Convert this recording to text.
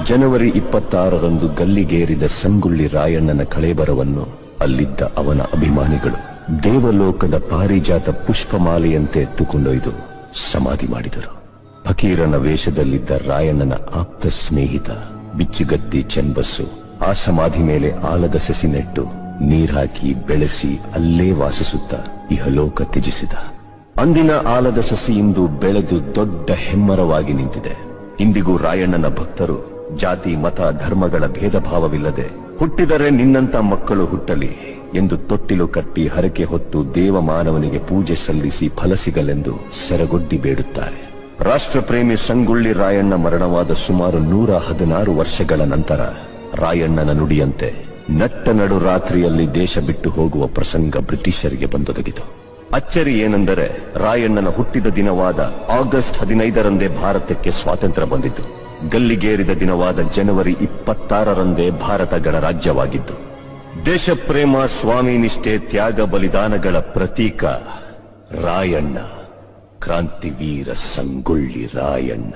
ಜನವರಿ 26ರಂದು ಗಲ್ಲಿಗೇರಿದ ಸಂಗೊಳ್ಳಿ ರಾಯಣ್ಣನ ಕಳೇಬರವನ್ನು ಅಲ್ಲಿದ್ದ ಅವನ ಅಭಿಮಾನಿಗಳು ದೇವಲೋಕದ ಪಾರಿಜಾತ ಪುಷ್ಪಮಾಲೆಯಂತೆ ಎತ್ತುಕೊಂಡೊಯ್ದು ಸಮಾಧಿ ಮಾಡಿದರು. ಫಕೀರನ ವೇಷದಲ್ಲಿದ್ದ ರಾಯಣ್ಣನ ಆಪ್ತ ಸ್ನೇಹಿತ ಬಿಚ್ಚುಗತ್ತಿ ಚೆನ್ನಬಸ್ಸು ಆ ಸಮಾಧಿ ಮೇಲೆ ಆಲದ ಸಸಿ ನೆಟ್ಟು ನೀರಾಕಿ ಬೆಳೆಸಿ ಅಲ್ಲೇ ವಾಸಿಸುತ್ತಾ ಇಹಲೋಕ ತ್ಯಜಿಸಿದ. ಅಂದಿನ ಆಲದ ಸಸಿ ಇಂದು ಬೆಳೆದು ದೊಡ್ಡ ಹೆಮ್ಮರವಾಗಿ ನಿಂತಿದೆ. ಇಂದಿಗೂ ರಾಯಣ್ಣನ ಭಕ್ತರು ಜಾತಿ ಮತ ಧರ್ಮಗಳ ಭೇದ ಭಾವವಿಲ್ಲದೆ ಹುಟ್ಟಿದರೆ ನಿನ್ನಂತ ಮಕ್ಕಳು ಹುಟ್ಟಲಿ ಎಂದು ತೊಟ್ಟಿಲು ಕಟ್ಟಿ ಹರಕೆ ಹೊತ್ತು ದೇವಮಾನವನಿಗೆ ಪೂಜೆ ಸಲ್ಲಿಸಿ ಫಲ ಸಿಗಲೆಂದು ಸೆರಗೊಡ್ಡಿ ಬೇಡುತ್ತಾರೆ. ರಾಷ್ಟ್ರಪ್ರೇಮಿ ಸಂಗೊಳ್ಳಿ ರಾಯಣ್ಣ ಮರಣವಾದ ಸುಮಾರು 116 ವರ್ಷಗಳ ನಂತರ ರಾಯಣ್ಣನ ನುಡಿಯಂತೆ ನಟ್ಟ ನಡು ರಾತ್ರಿಯಲ್ಲಿ ದೇಶ ಬಿಟ್ಟು ಹೋಗುವ ಪ್ರಸಂಗ ಬ್ರಿಟಿಷರಿಗೆ ಬಂದೊದಗಿತು. ಅಚ್ಚರಿ ಏನೆಂದರೆ ರಾಯಣ್ಣನ ಹುಟ್ಟಿದ ದಿನವಾದ ಆಗಸ್ಟ್ 15ರಂದೇ ಭಾರತಕ್ಕೆ ಸ್ವಾತಂತ್ರ್ಯ ಬಂದಿತು. ಗಲ್ಲಿಗೇರಿದ ದಿನವಾದ ಜನವರಿ 26ರಂದೇ ಭಾರತ ಗಣರಾಜ್ಯವಾಗಿದ್ದು. ದೇಶಪ್ರೇಮ, ಸ್ವಾಮಿ ನಿಷ್ಠೆ, ತ್ಯಾಗ ಬಲಿದಾನಗಳ ಪ್ರತೀಕ ರಾಯಣ್ಣ, ಕ್ರಾಂತಿವೀರ ಸಂಗೊಳ್ಳಿ ರಾಯಣ್ಣ.